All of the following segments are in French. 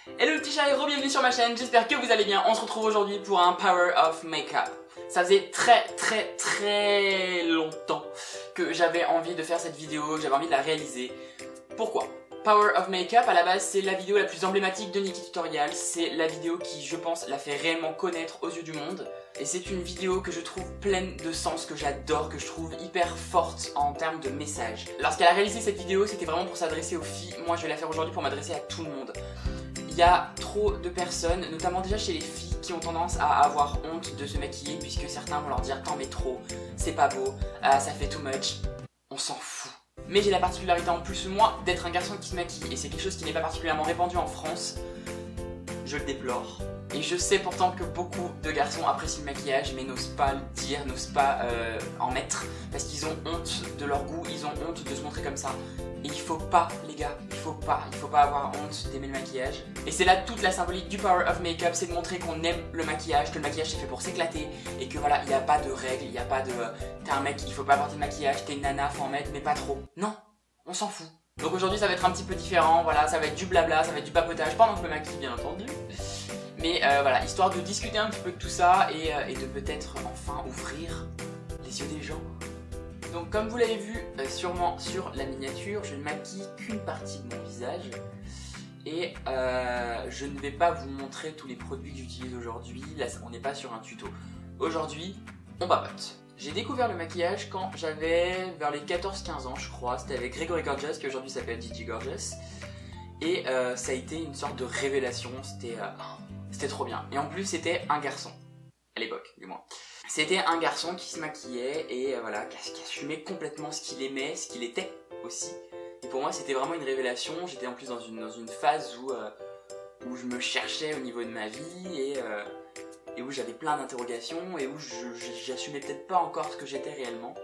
Hello le petit chat et re-bienvenue sur ma chaîne, j'espère que vous allez bien. On se retrouve aujourd'hui pour un Power of Makeup. Ça faisait très longtemps que j'avais envie de faire cette vidéo, que j'avais envie de la réaliser. Pourquoi ? Power of Makeup, à la base, c'est la vidéo la plus emblématique de Nikki Tutorial. C'est la vidéo qui, je pense, l'a fait réellement connaître aux yeux du monde. Et c'est une vidéo que je trouve pleine de sens, que j'adore, que je trouve hyper forte en termes de message. Lorsqu'elle a réalisé cette vidéo, c'était vraiment pour s'adresser aux filles. Moi, je vais la faire aujourd'hui pour m'adresser à tout le monde. Il y a trop de personnes, notamment déjà chez les filles, qui ont tendance à avoir honte de se maquiller, puisque certains vont leur dire « t'en mets trop, c'est pas beau, ça fait too much ». On s'en fout. Mais j'ai la particularité en plus, moi, d'être un garçon qui se maquille, et c'est quelque chose qui n'est pas particulièrement répandu en France. Je le déplore. Et je sais pourtant que beaucoup de garçons apprécient le maquillage, mais n'osent pas le dire, n'osent pas en mettre, parce qu'ils ont honte de leur goût, ils ont honte de se montrer comme ça. Et il faut pas, les gars, il faut pas avoir honte d'aimer le maquillage. Et c'est là toute la symbolique du Power of Makeup, c'est de montrer qu'on aime le maquillage, que le maquillage c'est fait pour s'éclater, et que voilà, il n'y a pas de règles, il n'y a pas de t'es un mec, il faut pas porter de maquillage, t'es une nana, faut en mettre, mais pas trop. Non, on s'en fout. Donc aujourd'hui ça va être un petit peu différent, voilà, ça va être du blabla, ça va être du papotage pendant que je me maquille bien entendu. Mais voilà, histoire de discuter un petit peu de tout ça et de peut-être enfin ouvrir les yeux des gens. Donc comme vous l'avez vu sûrement sur la miniature, je ne maquille qu'une partie de mon visage. Et je ne vais pas vous montrer tous les produits que j'utilise aujourd'hui, là on n'est pas sur un tuto. Aujourd'hui, on papote. J'ai découvert le maquillage quand j'avais vers les 14-15 ans je crois, c'était avec Gregory Gorgeous qui aujourd'hui s'appelle Gigi Gorgeous. Et ça a été une sorte de révélation, c'était trop bien. Et en plus c'était un garçon, à l'époque du moins. C'était un garçon qui se maquillait et voilà, qui assumait complètement ce qu'il aimait, ce qu'il était aussi. Et pour moi c'était vraiment une révélation, j'étais en plus dans une phase où je me cherchais au niveau de ma vie et où j'avais plein d'interrogations et où j'assumais peut-être pas encore ce que j'étais réellement.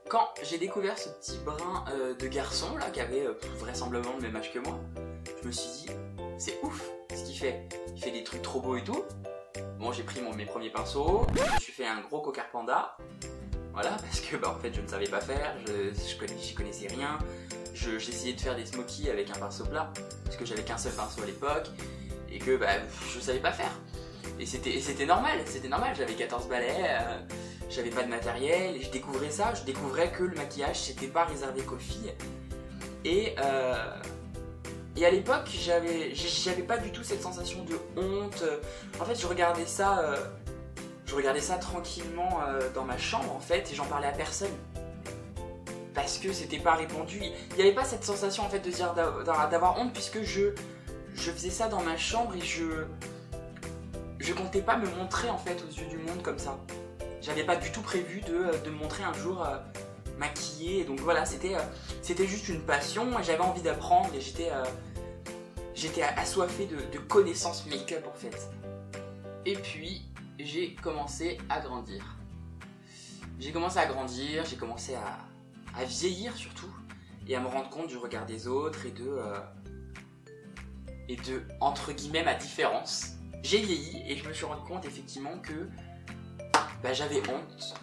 Quand j'ai découvert ce petit brin de garçon là qui avait vraisemblablement le même âge que moi, je me suis dit c'est ouf ce qu'il fait. Il fait des trucs trop beaux et tout. Bon, j'ai pris mes premiers pinceaux, je me suis fait un gros cocker panda. Voilà, parce que en fait je ne savais pas faire, j'y connaissais rien. J'essayais de faire des smokies avec un pinceau plat, parce que j'avais qu'un seul pinceau à l'époque, et que je savais pas faire. Et c'était normal, j'avais 14 balais, j'avais pas de matériel, et je découvrais ça, je découvrais que le maquillage c'était pas réservé qu'aux filles. Et à l'époque, j'avais pas du tout cette sensation de honte. En fait, je regardais ça tranquillement dans ma chambre en fait, et j'en parlais à personne. Parce que c'était pas répandu. Il n'y avait pas cette sensation en fait de dire d'avoir honte, puisque je faisais ça dans ma chambre et je comptais pas me montrer en fait aux yeux du monde comme ça. J'avais pas du tout prévu de me montrer un jour maquillée, donc voilà, c'était juste une passion et j'avais envie d'apprendre et j'étais assoiffé de connaissances make-up en fait. Et puis j'ai commencé à grandir. J'ai commencé à vieillir surtout et à me rendre compte du regard des autres et de entre guillemets ma différence. J'ai vieilli et je me suis rendu compte effectivement que j'avais honte.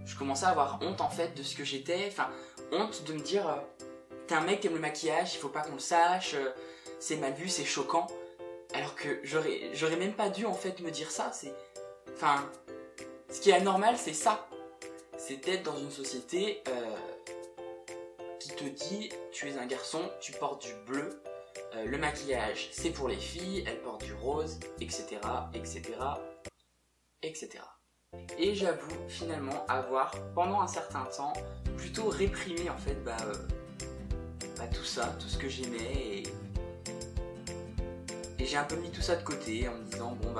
Je commençais à avoir honte en fait de ce que j'étais, enfin honte de me dire t'es un mec qui aime le maquillage, il faut pas qu'on le sache, c'est mal vu, c'est choquant. Alors que j'aurais même pas dû en fait me dire ça, enfin ce qui est anormal c'est ça. C'est d'être dans une société qui te dit tu es un garçon, tu portes du bleu, le maquillage c'est pour les filles, elles portent du rose, etc. etc. etc. Et j'avoue finalement avoir pendant un certain temps plutôt réprimé en fait tout ça, tout ce que j'aimais et j'ai un peu mis tout ça de côté en me disant bon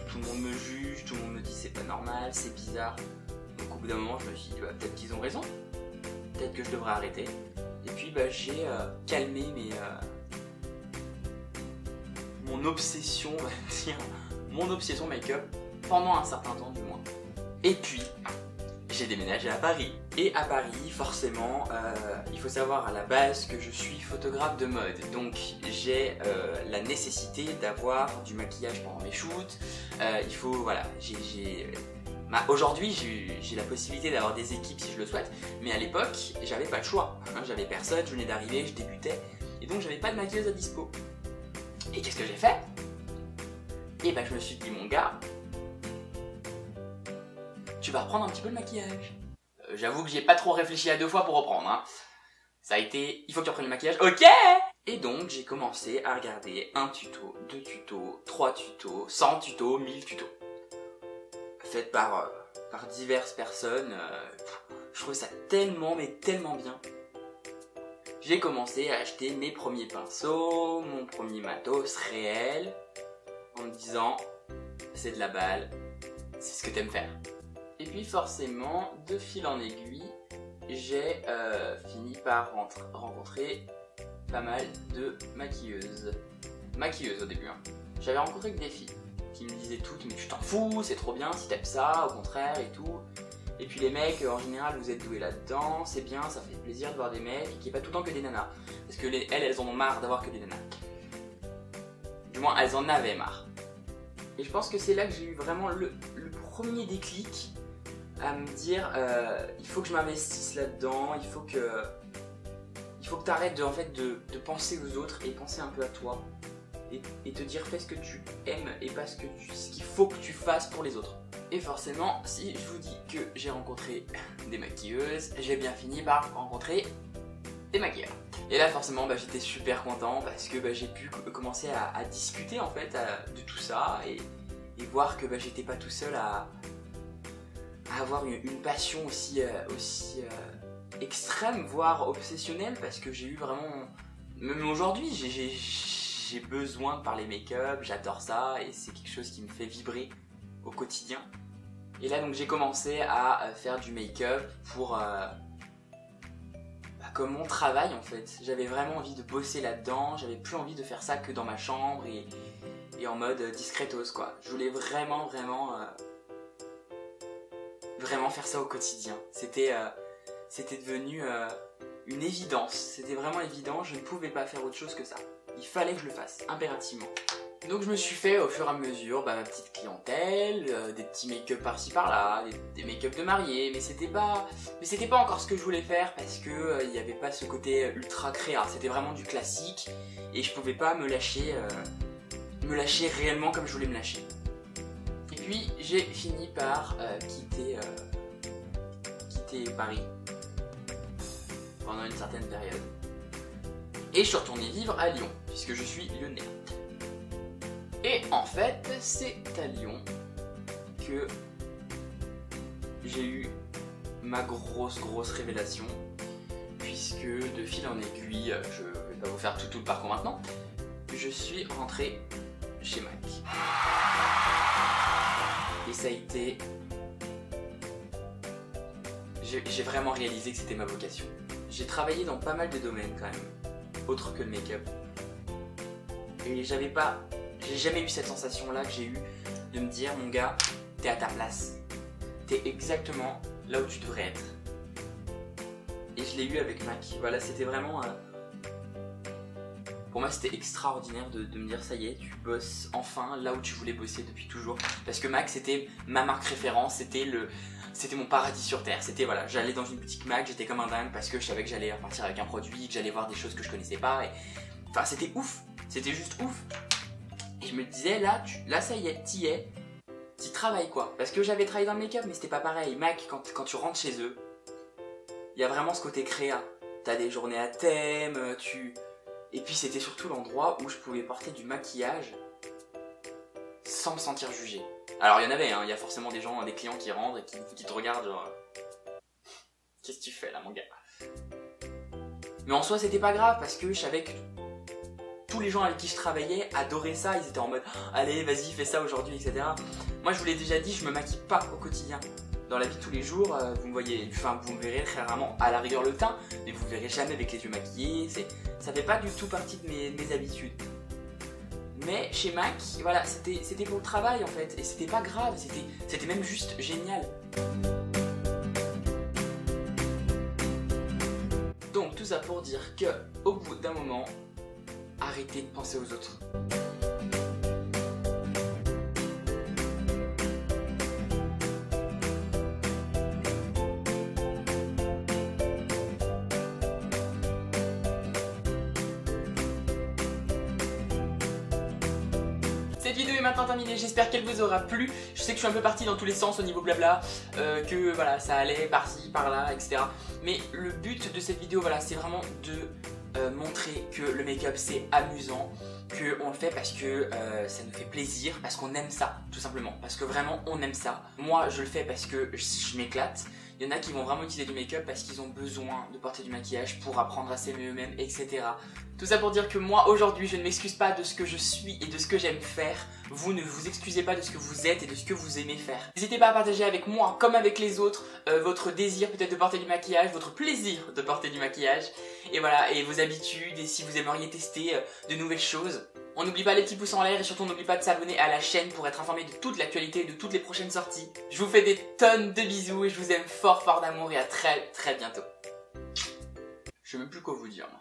tout le monde me juge, tout le monde me dit c'est pas normal, c'est bizarre. Donc au bout d'un moment je me suis dit peut-être qu'ils ont raison, peut-être que je devrais arrêter. Et puis j'ai calmé mon obsession, on va dire, mon obsession make-up pendant un certain temps du moins. Et puis j'ai déménagé à Paris. Et à Paris, forcément, il faut savoir à la base que je suis photographe de mode. Donc j'ai la nécessité d'avoir du maquillage pendant mes shoots. Il faut, voilà, aujourd'hui j'ai la possibilité d'avoir des équipes si je le souhaite. Mais à l'époque, j'avais pas le choix. J'avais personne, je venais d'arriver, je débutais. Et donc j'avais pas de maquilleuse à dispo. Et qu'est-ce que j'ai fait? Et bah je me suis dit, mon gars, tu vas reprendre un petit peu le maquillage. J'avoue que j'ai pas trop réfléchi à 2 fois pour reprendre, hein. Ça a été, il faut que tu reprennes le maquillage, ok. Et donc j'ai commencé à regarder 1 tuto, 2 tutos, 3 tutos, 100 tutos, 1000 tutos. Faits par diverses personnes. Je trouve ça tellement, mais tellement bien. J'ai commencé à acheter mes premiers pinceaux, mon premier matos réel, en me disant, c'est de la balle, c'est ce que t'aimes faire. Et puis forcément, de fil en aiguille, j'ai fini par rencontrer pas mal de maquilleuses. Maquilleuses au début, hein. J'avais rencontré que des filles qui me disaient toutes, mais tu t'en fous, c'est trop bien si t'aimes ça, au contraire et tout. Et puis les mecs, en général, vous êtes doués là-dedans, c'est bien, ça fait plaisir de voir des mecs, qui est pas tout le temps que des nanas. Parce que elles en ont marre d'avoir que des nanas. Du moins, elles en avaient marre. Et je pense que c'est là que j'ai eu vraiment le premier déclic à me dire, il faut que je m'investisse là-dedans, il faut que tu arrêtes de penser aux autres et penser un peu à toi. Et te dire fais ce que tu aimes et pas ce qu'il faut que tu fasses pour les autres. Et forcément, si je vous dis que j'ai rencontré des maquilleuses, j'ai bien fini par rencontrer des maquilleurs. Et là forcément j'étais super content parce que j'ai pu commencer à discuter en fait de tout ça et voir que j'étais pas tout seul à avoir une passion aussi extrême, voire obsessionnelle, parce que j'ai eu vraiment, même aujourd'hui j'ai besoin de parler make-up, j'adore ça et c'est quelque chose qui me fait vibrer au quotidien. Et là donc j'ai commencé à faire du make-up pour comme mon travail en fait. J'avais vraiment envie de bosser là-dedans, j'avais plus envie de faire ça que dans ma chambre et en mode discretos quoi. Je voulais vraiment faire ça au quotidien. C'était devenu une évidence, c'était vraiment évident, je ne pouvais pas faire autre chose que ça. Il fallait que je le fasse, impérativement. Donc je me suis fait au fur et à mesure ma petite clientèle, des petits make-up par-ci par-là, des make-up de mariée, mais c'était pas encore ce que je voulais faire parce que il n'y avait pas ce côté ultra créa, c'était vraiment du classique et je pouvais pas me lâcher réellement comme je voulais me lâcher. Et puis j'ai fini par quitter Paris pendant une certaine période. Et je suis retourné vivre à Lyon, puisque je suis lyonnais. Et en fait, c'est à Lyon que j'ai eu ma grosse révélation, puisque de fil en aiguille, je vais pas vous faire tout le parcours maintenant, je suis rentré chez Mac. Et ça a été... J'ai vraiment réalisé que c'était ma vocation. J'ai travaillé dans pas mal de domaines quand même, autres que le make-up. Et j'ai jamais eu cette sensation-là que j'ai eu de me dire, mon gars, t'es à ta place. T'es exactement là où tu devrais être. Et je l'ai eu avec Mac. Voilà, c'était vraiment... Pour moi, c'était extraordinaire de me dire, ça y est, tu bosses enfin là où tu voulais bosser depuis toujours. Parce que Mac, c'était ma marque référence, c'était mon paradis sur terre. C'était voilà, j'allais dans une boutique Mac, j'étais comme un dingue parce que je savais que j'allais repartir avec un produit, que j'allais voir des choses que je connaissais pas. Et... Enfin, c'était ouf, c'était juste ouf. Et je me disais, là ça y est, t'y travailles quoi. Parce que j'avais travaillé dans le make-up, mais c'était pas pareil. Mac, quand tu rentres chez eux, il y a vraiment ce côté créa. T'as des journées à thème, Et puis c'était surtout l'endroit où je pouvais porter du maquillage sans me sentir jugé. Alors il y en avait, hein, il y a forcément des clients qui rentrent et qui te regardent genre... Qu'est-ce que tu fais là mon gars? Mais en soi c'était pas grave parce que je savais que tous les gens avec qui je travaillais adoraient ça, ils étaient en mode allez vas-y fais ça aujourd'hui etc. Moi je vous l'ai déjà dit, je me maquille pas au quotidien. Dans la vie de tous les jours, vous me verrez très rarement à la rigueur le teint, mais vous me verrez jamais avec les yeux maquillés, ça fait pas du tout partie de mes habitudes. Mais chez Mac, voilà, c'était pour le travail en fait, et c'était pas grave, c'était même juste génial. Donc tout ça pour dire que au bout d'un moment, arrêtez de penser aux autres. Cette vidéo est maintenant terminée, j'espère qu'elle vous aura plu. Je sais que je suis un peu parti dans tous les sens au niveau blabla, que voilà, ça allait par-ci, par-là, etc. Mais le but de cette vidéo, voilà, c'est vraiment de montrer que le make-up c'est amusant, qu'on le fait parce que ça nous fait plaisir, parce qu'on aime ça, tout simplement. Parce que vraiment, on aime ça. Moi, je le fais parce que je m'éclate. Il y en a qui vont vraiment utiliser du make-up parce qu'ils ont besoin de porter du maquillage pour apprendre à s'aimer eux-mêmes, etc. Tout ça pour dire que moi, aujourd'hui, je ne m'excuse pas de ce que je suis et de ce que j'aime faire. Vous ne vous excusez pas de ce que vous êtes et de ce que vous aimez faire. N'hésitez pas à partager avec moi, comme avec les autres, votre désir peut-être de porter du maquillage, votre plaisir de porter du maquillage. Et voilà, et vos habitudes, et si vous aimeriez tester de nouvelles choses. On n'oublie pas les petits pouces en l'air et surtout on n'oublie pas de s'abonner à la chaîne pour être informé de toute l'actualité et de toutes les prochaines sorties. Je vous fais des tonnes de bisous et je vous aime fort fort d'amour et à très très bientôt. Je sais même plus quoi vous dire moi.